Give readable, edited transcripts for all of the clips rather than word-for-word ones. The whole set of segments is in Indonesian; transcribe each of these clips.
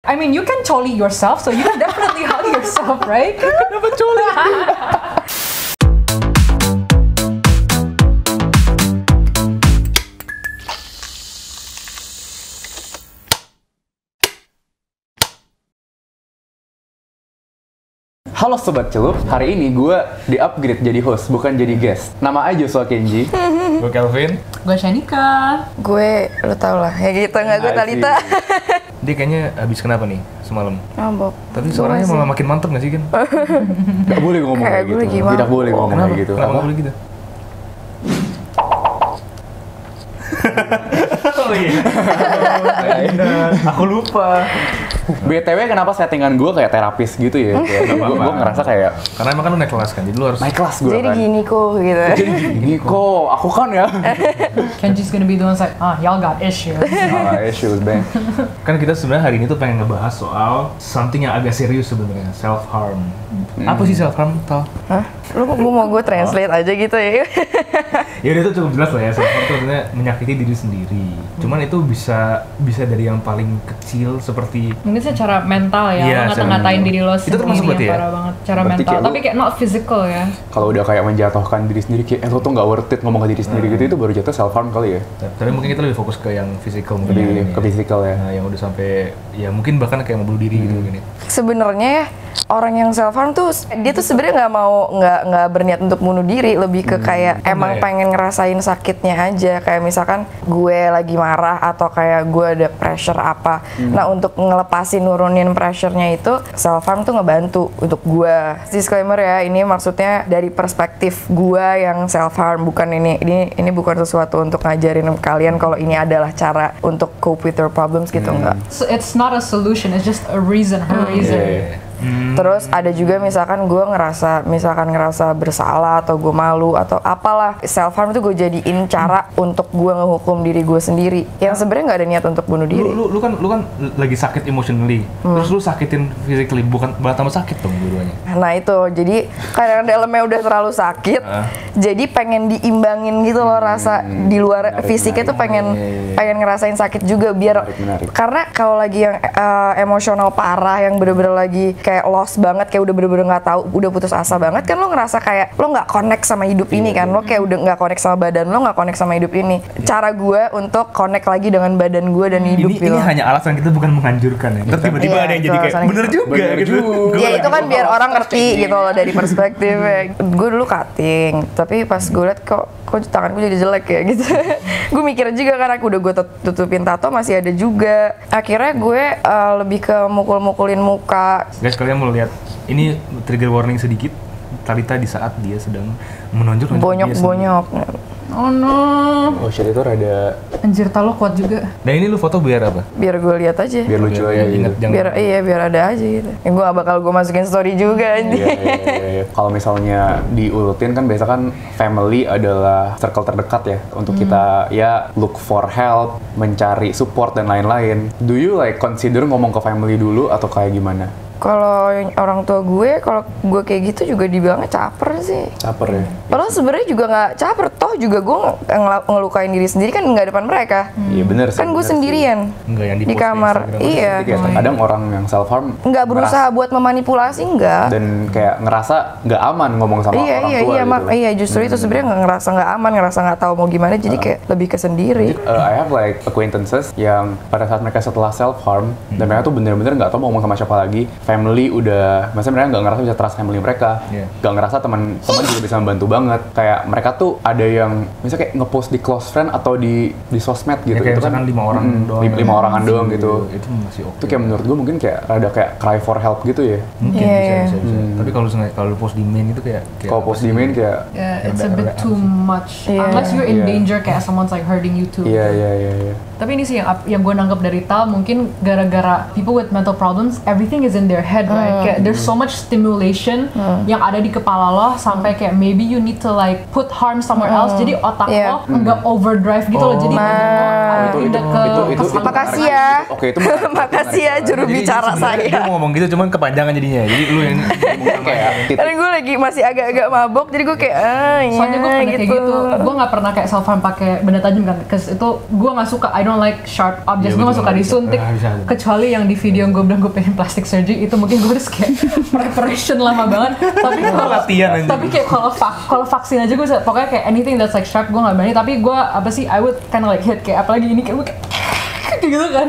I mean, you can choli yourself, so you can definitely hug yourself, right? Kenapa coli? Halo Sobat Celup, hari ini gue di-upgrade jadi host, bukan jadi guest. Nama aja Joshua Kenji. Gue Kelvin. Gue Shanika. Gue, lo tau lah, ya gitu nggak gue Talita. Dia kayaknya habis kenapa nih semalam? Mabok. Tapi suaranya malah makin mantep nggak sih Kan? Gak boleh ngomong kayak gitu. Tidak boleh ngomong kayak gitu. Kenapa nggak boleh gitu? Oh iya. Aku lupa. BTW kenapa settingan gue kayak terapis gitu ya? Gue ngerasa kayak Karena emang kan lu naik kelas kan, jadi lu harus naik kelas gue Jadi kan. gini kok gitu. Jadi gini kok, aku kan ya. Kenji's gonna be the one like, y'all got issues. Issues, bang. Kan kita sebenarnya hari ini tuh pengen ngebahas soal something yang agak serius sebenarnya, self harm. Apa sih self harm, Tal? Hah? Lu mau gue translate aja gitu ya? Ya udah itu cukup jelas lah ya, self harm itu sebenarnya menyakiti diri sendiri. Cuman itu bisa dari yang paling kecil seperti Mungkin secara mental ya, Iya, lo ngata-ngatain diri lo itu termasuk sendiri berarti yang ya? parah banget. Cara Berarti mental, kayak tapi kayak not physical ya. Kalau udah kayak menjatuhkan diri sendiri, kayak lo tuh nggak worth it ngomong ke diri sendiri gitu, itu baru jatuh self harm kali ya. tapi mungkin kita lebih fokus ke yang physical mungkin Lebih ya. ke physical ya. Nah, yang udah sampai ya mungkin bahkan kayak mau bunuh diri gitu mungkin ya. Sebenarnya ya, orang yang self harm tuh dia tuh sebenarnya nggak berniat untuk bunuh diri, lebih ke kayak emang ya? pengen ngerasain sakitnya aja. Kayak misalkan gue lagi marah atau kayak gue ada pressure apa. Nah, untuk ngelepasin nurunin pressure-nya itu self harm tuh ngebantu untuk gue. Disclaimer ya, ini maksudnya dari perspektif gue yang self harm, bukan ini bukan sesuatu untuk ngajarin kalian kalau ini adalah cara untuk cope with your problems gitu, enggak. So it's not a solution, it's just a reason, her reason. Terus ada juga misalkan gue ngerasa bersalah atau gue malu atau apalah, self harm tuh gue jadiin cara untuk gue ngehukum diri gue sendiri yang sebenarnya nggak ada niat untuk bunuh diri. Lu kan lagi sakit emotionally, terus lu sakitin physically, bukan malah tambah sakit dong dua-duanya. Nah itu, jadi karena dalamnya udah terlalu sakit, jadi pengen diimbangin gitu loh rasa di luar fisiknya tuh pengen ngerasain sakit juga biar Menarik. karena kalau lagi yang emosional parah yang bener-bener lagi kayak lost banget, kayak udah bener-bener nggak tahu, udah putus asa banget kan, lo ngerasa kayak lo nggak connect sama hidup ini kan, lo kayak udah nggak connect sama badan lo, nggak connect sama hidup ini. Cara gue untuk connect lagi dengan badan gue dan hidup Ini hanya alasan kita bukan menghancurkan ya. Ntar tiba-tiba Iya, ada yang itu jadi kayak alasan bener juga Bener gitu. juga. ya itu kan biar orang ngerti gitu loh dari perspektif. Gue dulu cutting, tapi pas gue liat kok tangan gue jadi jelek ya gitu. Gue mikir juga kan, aku udah gue tutupin tato masih ada juga. Akhirnya gue lebih ke mukul-mukulin muka. Guys, kalian mau lihat ini trigger warning sedikit. Talita di saat dia sedang menonjol Bonyok-bonyok. Oh no, Oh shit, itu rada anjir talo kuat juga. Dan ini lu foto biar apa? Biar gue lihat aja. biar lucu aja gitu. Ingat jangan. Biar ada aja gitu. Gue gak bakal gue masukin story juga Iya, ini. iya. Kalau misalnya diurutin kan biasa kan family adalah circle terdekat ya untuk kita ya look for help, mencari support dan lain-lain. Do you like consider ngomong ke family dulu atau kayak gimana? Kalau orang tua gue, kalau gue kayak gitu juga dibilangnya caper sih. Caper ya? Padahal sebenarnya juga nggak caper, toh juga gue ngelukain diri sendiri kan nggak depan mereka. Iya bener sih. Kan gue bener sih. sendirian Enggak yang di post kamar. Instagram. Iya. Jadi kayak kadang orang yang self harm Nggak berusaha buat memanipulasi, nggak. dan kayak ngerasa nggak aman ngomong sama Iya orang iya tua iya gitu. iya justru itu sebenarnya nggak ngerasa nggak aman, ngerasa nggak tahu mau gimana, jadi kayak lebih ke sendiri. I have like acquaintances yang pada saat mereka setelah self harm dan mereka tuh bener-bener nggak tahu mau ngomong sama siapa lagi. Family udah, maksudnya mereka nggak ngerasa bisa trust family mereka, nggak ngerasa teman-teman juga bisa membantu banget. Kayak mereka tuh ada yang misalnya kayak ngepost di close friend atau di sosmed gitu. Ya, kayak itu kan misalkan 5 orang doang. 5 orangan doang gitu. Itu masih oke. Itu kayak menurut gue mungkin kayak rada kayak cry for help gitu ya. Mungkin Iya, bisa. Tapi kalau lu post di main itu kayak Kalau post di main kayak Yeah, it's a bit Rada- too much. Iya. Unless you're in Iya. danger kayak someone's like hurting you too. iya. Tapi ini sih yang gue nangkep dari Tal, mungkin gara-gara people with mental problems, everything is in their your head, right? Kayak there's so much stimulation yang ada di kepala lo sampai kayak maybe you need to like put harm somewhere else. Jadi otak lo nggak overdrive gitu loh. Jadi makasih ya. Oke, itu makasih ya juru bicara saya. Dia mau ngomong gitu cuman kepanjangan jadinya. Jadi lu yang kayak karena gue lagi masih agak-agak mabok, jadi gue kayak soalnya gue pernah kayak gitu. Gue nggak pernah kayak self harm pakai benda tajam kan, cause itu gue nggak suka. I don't like sharp objects. Gue nggak suka disuntik. Kecuali yang di video yang gue bilang gue pengen plastic surgery, itu mungkin gue harus kayak preparation lama banget. Tapi kalau latihan aja. Tapi kayak kalau vaksin aja gue pokoknya kayak anything that's like sharp gue nggak berani. Tapi gue apa sih, I would kind of like hit kayak apalagi ini kayak gue gitu kan,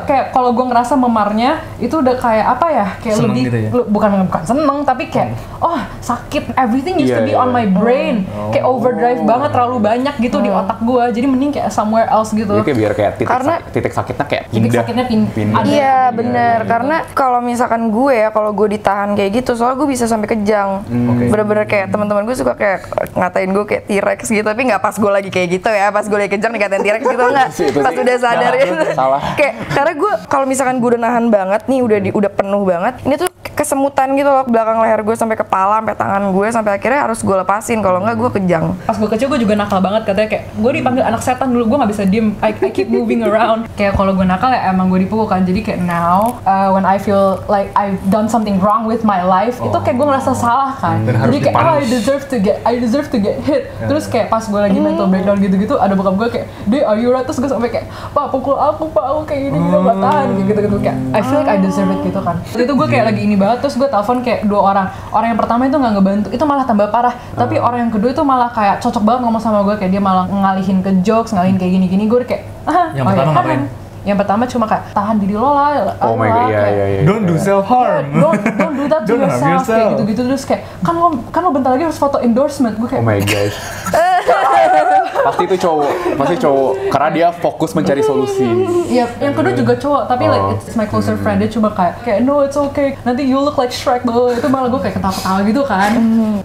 kayak kalau gue ngerasa memarnya itu udah kayak apa ya, kayak seneng lebih gitu ya? bukan seneng tapi kayak sakit, everything used to be on my brain, kayak overdrive banget, terlalu banyak gitu di otak gue, jadi mending kayak somewhere else gitu. Jadi kayak biar kayak titik sakitnya kayak pindah. Iya bener, karena kalau misalkan gue ya, kalau gue ditahan kayak gitu, soalnya gue bisa sampai kejang. Bener-bener kayak teman-teman gue suka kayak ngatain gue kayak T-Rex gitu, tapi nggak pas gue lagi kayak gitu ya, pas gue lagi kejang dikatain T-Rex gitu nggak, pas udah sadar ya. Salah. Kayak karena gue kalau misalkan gue udah nahan banget nih, udah penuh banget, ini tuh kesemutan gitu loh belakang leher gue sampai kepala, sampai tangan gue, sampai akhirnya harus gue lepasin, kalau nggak gue kejang. Pas gue kecil gue juga nakal banget, katanya kayak gue dipanggil anak setan dulu, gue nggak bisa diem, I keep moving around. Kayak kalau gue nakal ya emang gue dipukul kan, jadi kayak now when I feel like I've done something wrong with my life, itu kayak gue ngerasa salah kan, jadi kayak I deserve to get hit. Terus kayak pas gue lagi mental breakdown gitu-gitu, ada bokap gue kayak, "Deh, are you right?" Terus gue sampai kayak, "Pak, pukul aku, Pak, aku kayak gini gak tahan," gitu kayak I feel like I deserve it gitu kan. Itu gue kayak lagi ini banget, terus gue telepon kayak dua orang yang pertama itu nggak ngebantu, itu malah tambah parah, tapi orang yang kedua itu malah kayak cocok banget ngomong sama gue, kayak dia malah ngalihin ke jokes, ngalihin kayak gini-gini. Gue udah kayak yang pertama ngapain? Yang pertama cuma kayak tahan diri lo lah. Oh my god, iya. Don't do self harm. Don't do that to yourself. Kayak gitu-gitu, terus kayak kan lo bentar lagi harus foto endorsement. Gue kayak oh my gosh. Pasti itu cowok karena dia fokus mencari solusi. Iya, yang kedua juga cowok, tapi like it's my closer friend, dia cuma kayak no it's okay, nanti you look like Shrek bro. Itu malah gue kayak ketawa-ketawa gitu kan.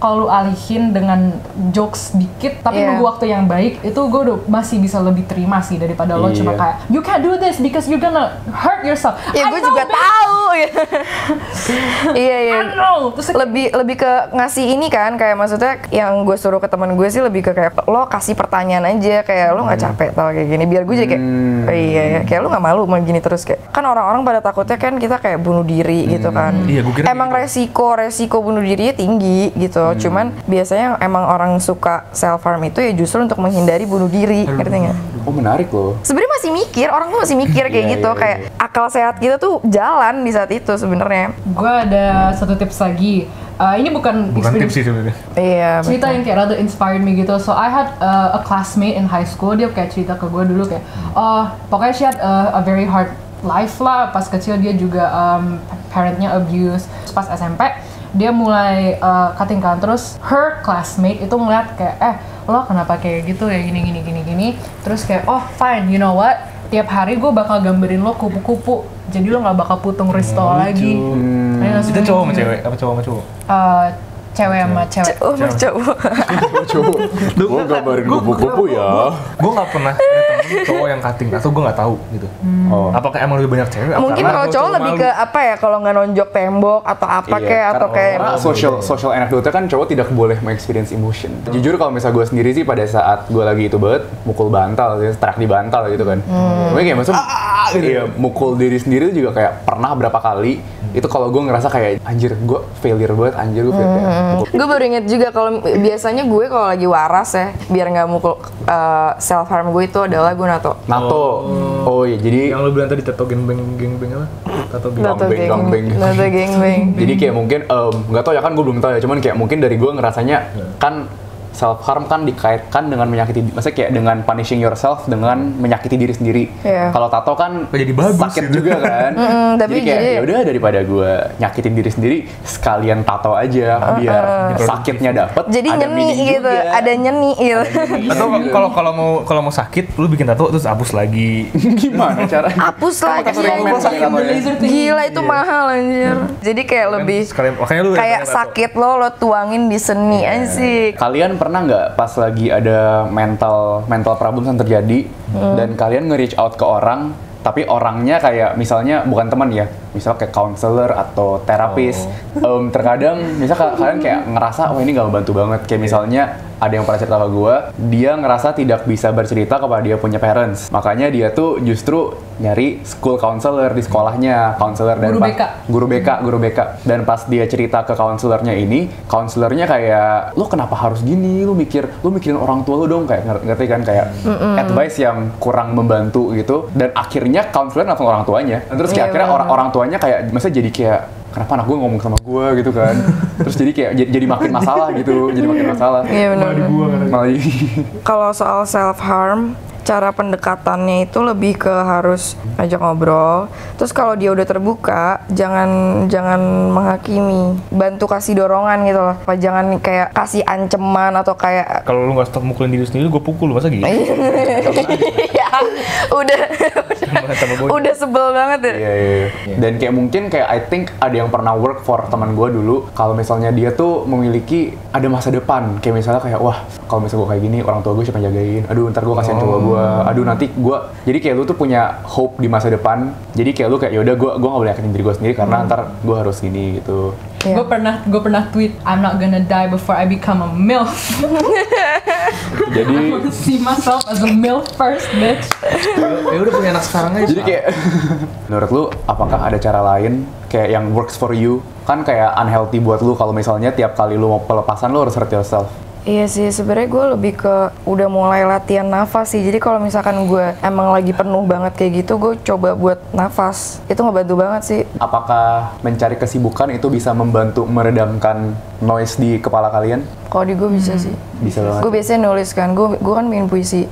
Kalau lu alihin dengan jokes dikit tapi nunggu waktu yang baik, itu gue udah masih bisa lebih terima sih daripada lo cuma kayak you can't do this because you're gonna hurt yourself. Ya gue juga tahu. Iya. Terus lebih ke ngasih ini kan, kayak maksudnya yang gue suruh ke teman gue sih lebih ke kayak lo kasih pertanyaan aja, kayak lo nggak capek tau kayak gini, biar gue jadi kayak iya kayak lo nggak malu mau gini terus, kayak kan orang-orang pada takutnya kan kita kayak bunuh diri gitu kan. Iya, gue kira emang resiko bunuh dirinya tinggi gitu, cuman biasanya emang orang suka self harm itu ya justru untuk menghindari bunuh diri, ngerti nggak? Oh menarik loh. Sebenarnya masih mikir, orang tuh masih mikir kayak gitu, kayak akal sehat kita tuh jalan di saat itu sebenarnya. gue ada satu tips lagi. Ini bukan tips sih sebenarnya. Iya. Cerita yang kayak rather inspired me gitu. So I had a classmate in high school. Dia kayak cerita ke gue dulu kayak, pokoknya she had a very hard life lah. Pas kecil dia juga parentnya abuse. Pas SMP dia mulai cutting kan. Terus her classmate itu ngeliat kayak, lo kenapa kayak gitu ya gini. Terus kayak, oh fine, you know what? Tiap hari gue bakal gambarin lo kupu-kupu. Jadi lo gak bakal putung Risto lagi. Itu cowok sama cewek? Apa cowok sama cowok? Cewek sama cewek. Cowok. Gue gambarin kupu-kupu ya. Gue nggak pernah ada temen cowok yang cutting, atau gue nggak tahu gitu. Apakah emang lebih banyak cewek? Mungkin kalau cowok lebih ke apa ya, kalau nggak nonjok tembok atau apa kayak, atau kayak social anecdote kan cowok tidak boleh mengexperience emotion. Jujur kalau misalnya gue sendiri sih pada saat gue lagi itu banget mukul bantal, terak di bantal gitu kan. Gue kayak maksud iya, mukul diri sendiri juga kayak pernah berapa kali. Itu kalau gue ngerasa kayak anjir gue failure banget, gue baru inget juga kalau biasanya gue kalau lagi waras ya, biar nggak mukul self harm gue itu adalah gue nato. Oh iya, jadi yang lo bilang tadi tato gengbeng apa? Tato gangbeng. Jadi kayak mungkin nggak tahu ya kan, gue belum tahu ya, cuman kayak mungkin dari gue ngerasanya kan self harm kan dikaitkan dengan menyakiti, maksudnya kayak dengan punishing yourself dengan menyakiti diri sendiri. Kalau tato kan jadi bagus sakit gitu. juga kan. Jadi kayak ya udah, daripada gue nyakitin diri sendiri sekalian tato aja biar sakitnya dapet. Jadi nyeni gitu, ada nyeni gitu. Atau kalau mau sakit lu bikin tato terus hapus lagi. Gimana caranya? Hapus lagi. Gila itu mahal anjir. Jadi kayak lebih kayak sakit lo tuangin di seni aja sih. Kalian pernah nggak pas lagi ada mental problem yang terjadi dan kalian nge-reach out ke orang, tapi orangnya kayak misalnya bukan teman ya, misalnya kayak counselor atau terapis. Terkadang misalnya kalian kayak ngerasa wah ini nggak membantu banget, kayak misalnya ada yang pernah cerita ke gue, dia ngerasa tidak bisa bercerita kepada dia punya parents, makanya dia tuh justru nyari school counselor di sekolahnya, counselor dan guru BK. Dan pas dia cerita ke counselornya ini, counselornya kayak lo kenapa harus gini, lu mikirin orang tua lu dong, kayak ngerti kan, kayak advice yang kurang membantu gitu. Dan akhirnya counselor langsung orang tuanya, dan terus kayak akhirnya orang tuanya kayak masa jadi kayak kenapa anak gue ngomong sama gue gitu kan. Terus jadi kayak jadi makin masalah gitu, jadi makin masalah. Iya benar. Kalau soal self harm, cara pendekatannya itu lebih ke harus ajak ngobrol. Terus kalau dia udah terbuka, jangan menghakimi, bantu kasih dorongan gitu loh. Jangan kayak kasih ancaman atau kayak kalau lu nggak stop mukulin diri sendiri, gue pukul lu, masa gitu? Ya, udah sebel banget ya. Iya. Dan kayak mungkin kayak I think ada yang pernah work for teman gue dulu, kalau misalnya dia tuh memiliki ada masa depan, kayak misalnya kayak wah kalau misalnya gue kayak gini orang tua gue siapa yang jagain, aduh ntar gue kasihan tua gue, aduh nanti gue, jadi kayak lu tuh punya hope di masa depan, jadi kayak lu kayak yaudah gue nggak boleh yakinin diri gue sendiri karena ntar gue harus gini gitu. Yeah. Gue pernah tweet, I'm not gonna die before I become a MILF. Jadi I want to see myself as a MILF first, bitch. Ya udah punya anak sekarang aja. Jadi kayak menurut lu apakah ada cara lain kayak yang works for you? Kan kayak unhealthy buat lu kalau misalnya tiap kali lu mau pelepasan lu harus hurt yourself. Iya sih, sebenarnya gue lebih ke udah mulai latihan nafas sih. Jadi kalau misalkan gue emang lagi penuh banget kayak gitu, gue coba buat nafas. Itu ngebantu banget sih. Apakah mencari kesibukan itu bisa membantu meredamkan noise di kepala kalian? Kalau di gue bisa sih. Bisa banget. Gue biasanya nulis kan, gue kan bikin puisi.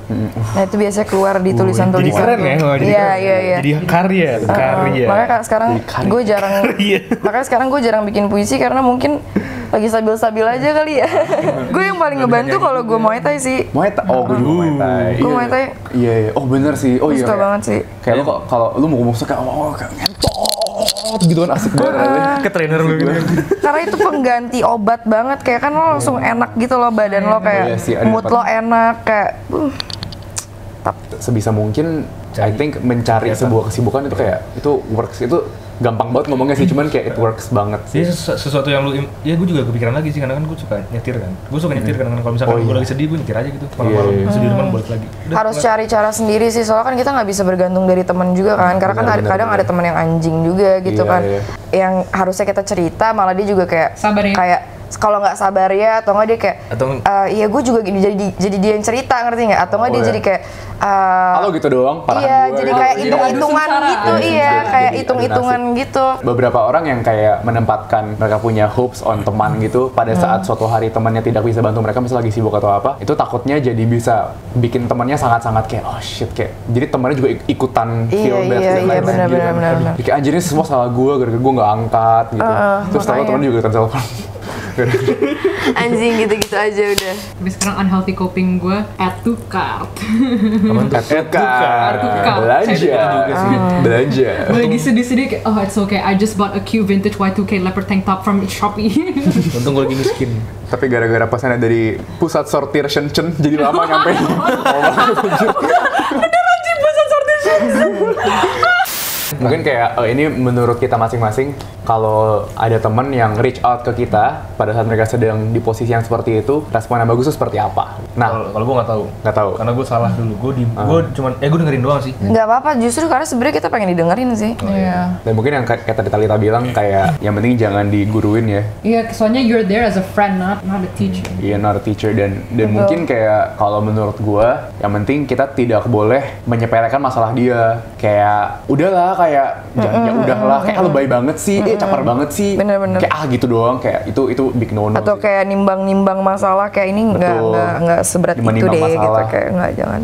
Nah itu biasanya keluar di tulisan-tulisan. Jadi keren ya? Iya. Jadi karya. Makanya sekarang gue jarang bikin puisi karena mungkin lagi stabil-stabil aja kali ya. Gue yang paling ngebantu kalau gue Muay Thai sih. Muay Thai? Oh, gue juga Muay Thai. Gue Muay Thai. Iya. Oh bener sih. Oh iya. Suka banget sih. Kayak lo kalau lu mau ngomong kayak kayak ngentot gitu kan, asik banget. Ke trainer lu gitu. Karena itu pengganti obat banget. Kayak kan lo langsung enak gitu loh badan lo, kayak mood lo enak kayak. Sebisa mungkin, I think mencari sebuah kesibukan itu kayak itu works, itu gampang banget ngomongnya sih, cuman kayak it works banget sih. Sesuatu yang lu, ya gue juga kepikiran lagi sih, karena kan gue suka nyetir kan. Gue suka nyetir kan, kalau misalkan gue lagi sedih, gue nyetir aja gitu. Malam-malam sedih teman balik lagi. Harus cari cara sendiri sih, soalnya kan kita nggak bisa bergantung dari teman juga kan. Karena kan kadang ada teman yang anjing juga gitu kan. Yang harusnya kita cerita, malah dia juga kayak sabar ya. Kayak kalau nggak sabar ya, atau nggak dia kayak iya gue juga gini, jadi dia yang cerita, ngerti nggak? Atau nggak dia jadi kayak halo gitu doang, parahan iya, gue jadi gitu. kayak hitung-hitungan gitu, kayak hitung-hitungan gitu. Beberapa orang yang kayak menempatkan mereka punya hopes on teman gitu, pada saat suatu hari temannya tidak bisa bantu mereka, misalnya lagi sibuk atau apa, itu takutnya jadi bisa bikin temannya sangat-sangat kayak oh shit, kayak jadi temannya juga ikutan feel bad dan lain-lain. Benar. Kayak anjir ini semua salah gue, gara-gara gue nggak angkat gitu. Terus tahu temannya juga ikutan self-harm. Anjing gitu-gitu aja udah. Tapi sekarang unhealthy coping gue add to cart. Belanja. Gue lagi sedih-sedih kayak oh it's okay, I just bought a cute vintage Y2K leopard tank top from Shopee. Untung gue lagi miskin. Tapi gara-gara pesannya dari pusat sortir Shenzhen jadi lama nyampe. Ada rajin pusat sortir Shenzhen. Mungkin kayak ini menurut kita masing-masing, kalau ada teman yang reach out ke kita pada saat mereka sedang di posisi yang seperti itu, respon yang bagus itu seperti apa? Nah, kalau gue nggak tahu, karena gue salah dulu. Gue dengerin doang sih. Nggak apa-apa, justru karena sebenarnya kita pengen didengerin sih. Iya. Dan mungkin yang kayak tadi Talita bilang, kayak yang penting jangan diguruin ya. Iya, soalnya you're there as a friend, not a teacher. Iya, not a teacher. Dan mungkin kayak kalau menurut gue, yang penting kita tidak boleh menyepelekan masalah dia. Kayak udahlah, kayak ya udahlah, kayak lebay banget sih, caper banget sih. Bener-bener. Kayak gitu doang, kayak itu big no-no. Atau sih. kayak nimbang-nimbang masalah kayak ini nggak seberat itu deh masalah. gitu, kayak nggak, jangan.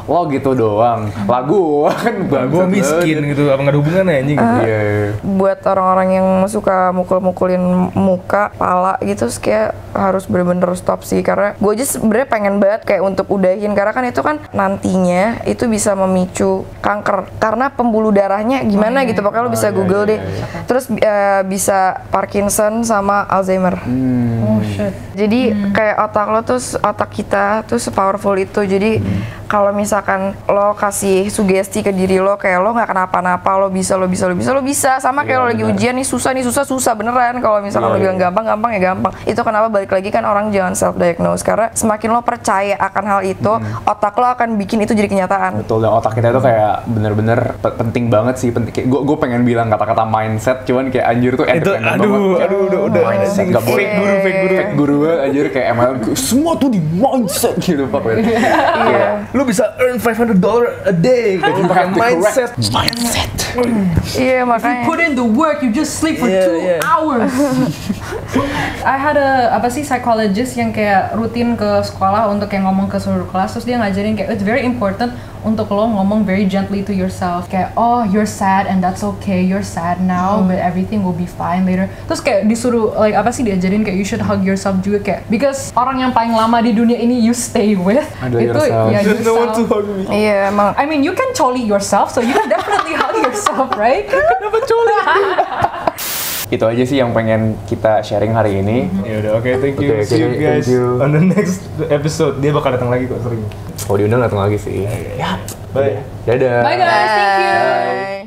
Lo gitu doang. Lagu kan gue miskin gitu, apa nggak ada hubungannya anjing gitu. Iya. Buat orang-orang yang suka mukul-mukulin muka, pala gitu, kayak harus bener-bener stop sih. Karena gue aja sebenarnya pengen banget kayak untuk udahin, karena kan itu kan nantinya itu bisa memicu kanker. Karena pembuluh darahnya namanya gimana gitu, pokoknya lo bisa Google deh. Terus bisa Parkinson sama Alzheimer. Oh shit. Jadi kayak otak kita tuh se-powerful itu. Jadi kalau misalkan lo kasih sugesti ke diri lo kayak lo nggak kenapa-napa, lo bisa. Sama kayak lo lagi ujian nih susah beneran. Kalau misalkan lo bilang gampang ya gampang. Itu kenapa balik lagi kan orang jangan self diagnose, karena semakin lo percaya akan hal itu, otak lo akan bikin itu jadi kenyataan. Betul, dan otak kita itu kayak bener-bener penting banget sih. Gue pengen bilang kata-kata mindset, cuman kayak anjir tuh itu udah nggak boleh. Fake guru anjir kayak emang semua tuh di mindset gitu pak. Lu bisa earn $500 a day kalau pakai mindset. Iya makanya. Put in the work, you just sleep for 2 hours. I had a psychologist yang kayak rutin ke sekolah untuk kayak ngomong ke seluruh kelas, terus dia ngajarin kayak it's very important untuk lo ngomong very gently to yourself, kayak oh you're sad and that's okay, you're sad now but everything will be fine later. Terus kayak disuruh diajarin kayak you should hug yourself juga, kayak because orang yang paling lama di dunia ini you stay with itu ya There's no one to hug me. Iya emang. I mean you can coli yourself, so you can definitely hug yourself, right? Kenapa coli? Itu aja sih yang pengen kita sharing hari ini. Ya udah, oke, thank you. Oke, See you guys thank you. on the next episode. Dia bakal datang lagi kok sering. Kalau diundang datang lagi sih. Bye. Dadah. Bye guys, thank you. Bye.